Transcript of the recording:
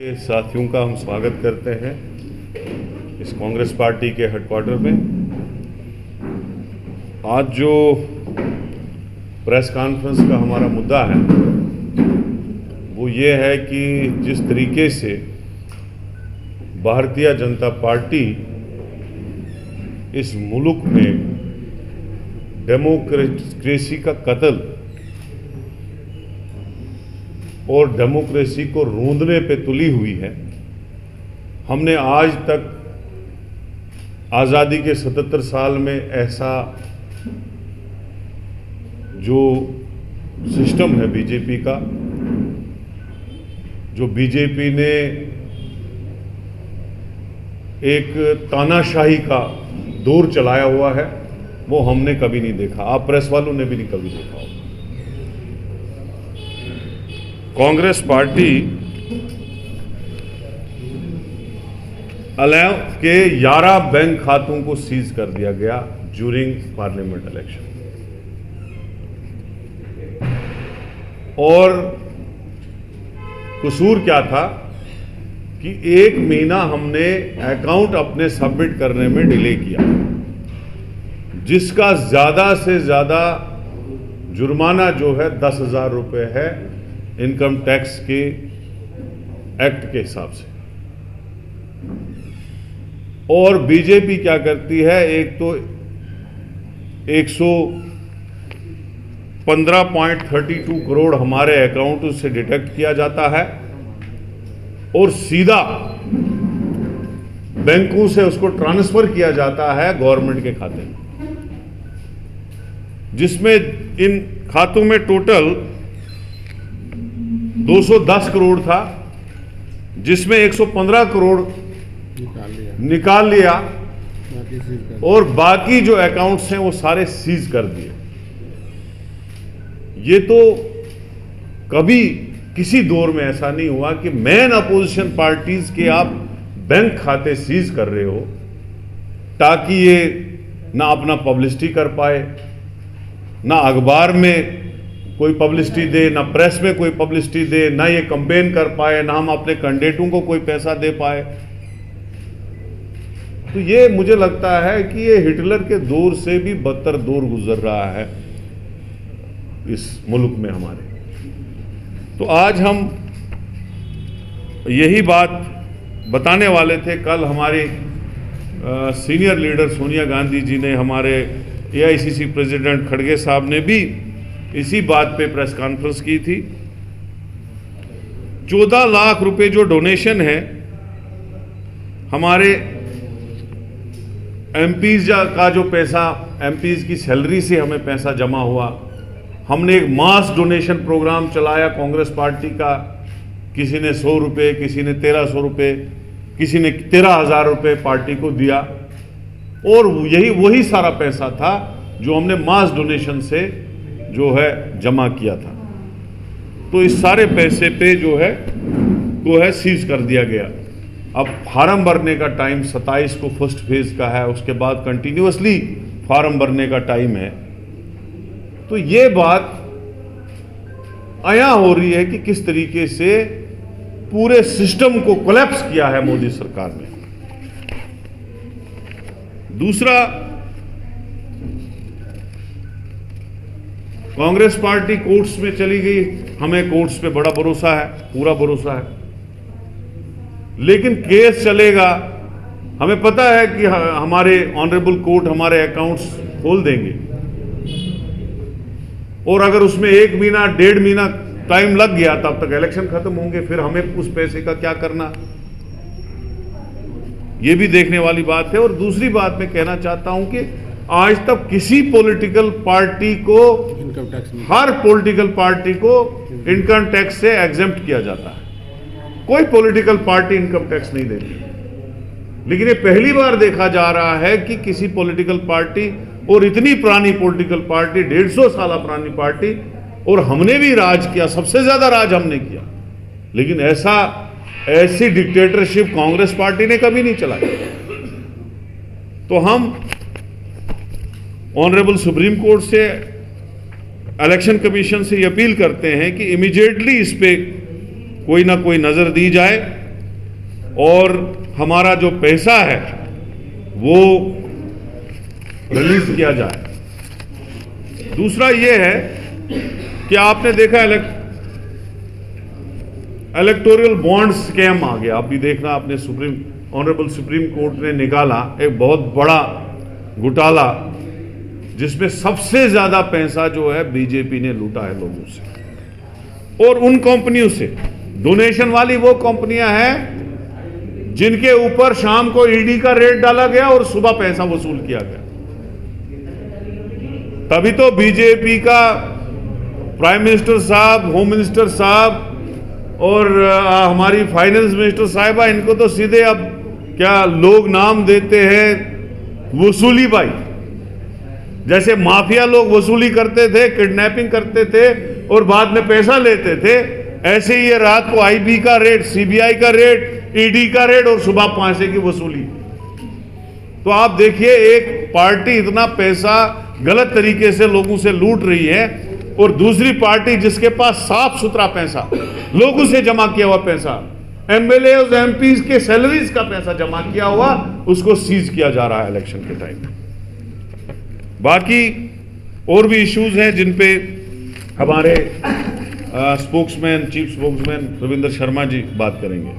के साथियों का हम स्वागत करते हैं इस कांग्रेस पार्टी के हेडक्वार्टर में। आज जो प्रेस कॉन्फ्रेंस का हमारा मुद्दा है वो ये है कि जिस तरीके से भारतीय जनता पार्टी इस मुल्क में डेमोक्रेसी का कत्ल और डेमोक्रेसी को रूंधने पे तुली हुई है। हमने आज तक आज़ादी के 77 साल में ऐसा जो सिस्टम है बीजेपी का, जो बीजेपी ने एक तानाशाही का दौर चलाया हुआ है, वो हमने कभी नहीं देखा। आप प्रेस वालों ने भी नहीं कभी देखा होगा। कांग्रेस पार्टी अलाव के 11 बैंक खातों को सीज कर दिया गया ड्यूरिंग पार्लियामेंट इलेक्शन, और कसूर क्या था कि 1 महीना हमने अकाउंट अपने सबमिट करने में डिले किया, जिसका ज्यादा से ज्यादा जुर्माना जो है 10,000 रुपये है इनकम टैक्स के एक्ट के हिसाब से। और बीजेपी क्या करती है, एक तो 115.32 करोड़ हमारे अकाउंट से डिटेक्ट किया जाता है और सीधा बैंकों से उसको ट्रांसफर किया जाता है गवर्नमेंट के खाते में, जिसमें इन खातों में टोटल 210 करोड़ था, जिसमें 115 करोड़ निकाल लिया और बाकी जो अकाउंट्स हैं वो सारे सीज कर दिए। ये तो कभी किसी दौर में ऐसा नहीं हुआ कि मेन अपोजिशन पार्टीज के आप बैंक खाते सीज कर रहे हो ताकि ये ना अपना पब्लिसिटी कर पाए, ना अखबार में कोई पब्लिसिटी दे, ना प्रेस में कोई पब्लिसिटी दे, ना ये कैंपेन कर पाए, ना हम अपने कैंडिडेटों को कोई पैसा दे पाए। तो ये मुझे लगता है कि ये हिटलर के दौर से भी बदतर दौर गुजर रहा है इस मुल्क में हमारे। तो आज हम यही बात बताने वाले थे। कल हमारे सीनियर लीडर सोनिया गांधी जी ने, हमारे AICC प्रेसिडेंट खड़गे साहब ने भी इसी बात पे प्रेस कॉन्फ्रेंस की थी। 14 लाख रुपए जो डोनेशन है हमारे MPs का, जो पैसा MPs की सैलरी से हमें पैसा जमा हुआ, हमने एक मास डोनेशन प्रोग्राम चलाया कांग्रेस पार्टी का। किसी ने 100 रुपये, किसी ने 1300 रुपये, किसी ने 13,000 रुपये पार्टी को दिया, और यही वही सारा पैसा था जो हमने मास डोनेशन से जो है जमा किया था। तो इस सारे पैसे पे जो है सीज कर दिया गया। अब फार्म भरने का टाइम 27 को फर्स्ट फेज का है, उसके बाद कंटिन्यूअसली फार्म भरने का टाइम है। तो ये बात आया हो रही है कि किस तरीके से पूरे सिस्टम को कोलैप्स किया है मोदी सरकार ने। दूसरा, कांग्रेस पार्टी कोर्ट्स में चली गई। हमें कोर्ट्स पे बड़ा भरोसा है, पूरा भरोसा है, लेकिन केस चलेगा। हमें पता है कि हमारे ऑनरेबल कोर्ट हमारे अकाउंट्स खोल देंगे, और अगर उसमें 1 महीना 1.5 महीना टाइम लग गया तब तक इलेक्शन खत्म होंगे, फिर हमें उस पैसे का क्या करना, यह भी देखने वाली बात है। और दूसरी बात मैं कहना चाहता हूं कि आज तक किसी पॉलिटिकल पार्टी को, हर पॉलिटिकल पार्टी को इनकम टैक्स से एग्जेम्प्ट किया जाता है। कोई पॉलिटिकल पार्टी इनकम टैक्स नहीं देती, लेकिन ये पहली बार देखा जा रहा है कि किसी पॉलिटिकल पार्टी, और इतनी पुरानी पॉलिटिकल पार्टी, 150 साल पुरानी पार्टी, और हमने भी राज किया, सबसे ज्यादा राज हमने किया, लेकिन ऐसी डिक्टेटरशिप कांग्रेस पार्टी ने कभी नहीं चलाई। तो हम ऑनरेबल सुप्रीम कोर्ट से, इलेक्शन कमीशन से ये अपील करते हैं कि इमीडिएटली इस पे कोई ना कोई नजर दी जाए और हमारा जो पैसा है वो रिलीज किया जाए। दूसरा ये है कि आपने देखा इलेक्टोरल बॉन्ड स्कैम आ गया। आप भी देखना, आपने ऑनरेबल सुप्रीम कोर्ट ने निकाला एक बहुत बड़ा घोटाला जिसमें सबसे ज्यादा पैसा जो है बीजेपी ने लूटा है लोगों से, और उन कंपनियों से। डोनेशन वाली वो कंपनियां हैं जिनके ऊपर शाम को ईडी का रेड डाला गया और सुबह पैसा वसूल किया गया। तभी तो बीजेपी का प्राइम मिनिस्टर साहब, होम मिनिस्टर साहब और हमारी फाइनेंस मिनिस्टर साहिबा, इनको तो सीधे अब क्या लोग नाम देते हैं वसूली बाई। जैसे माफिया लोग वसूली करते थे, किडनैपिंग करते थे और बाद में पैसा लेते थे, ऐसे ही ये रात को आईबी का रेड, सीबीआई का रेड, ईडी का रेड और सुबह पैसे की वसूली। तो आप देखिए, एक पार्टी इतना पैसा गलत तरीके से लोगों से लूट रही है और दूसरी पार्टी जिसके पास साफ सुथरा पैसा, लोगों से जमा किया हुआ पैसा, एमएलए और एमपी के सैलरीज का पैसा जमा किया हुआ, उसको सीज किया जा रहा है इलेक्शन के टाइम। बाकी और भी इश्यूज हैं जिन पे हमारे spokesman, chief spokesman Ravindra Sharma ji बात करेंगे।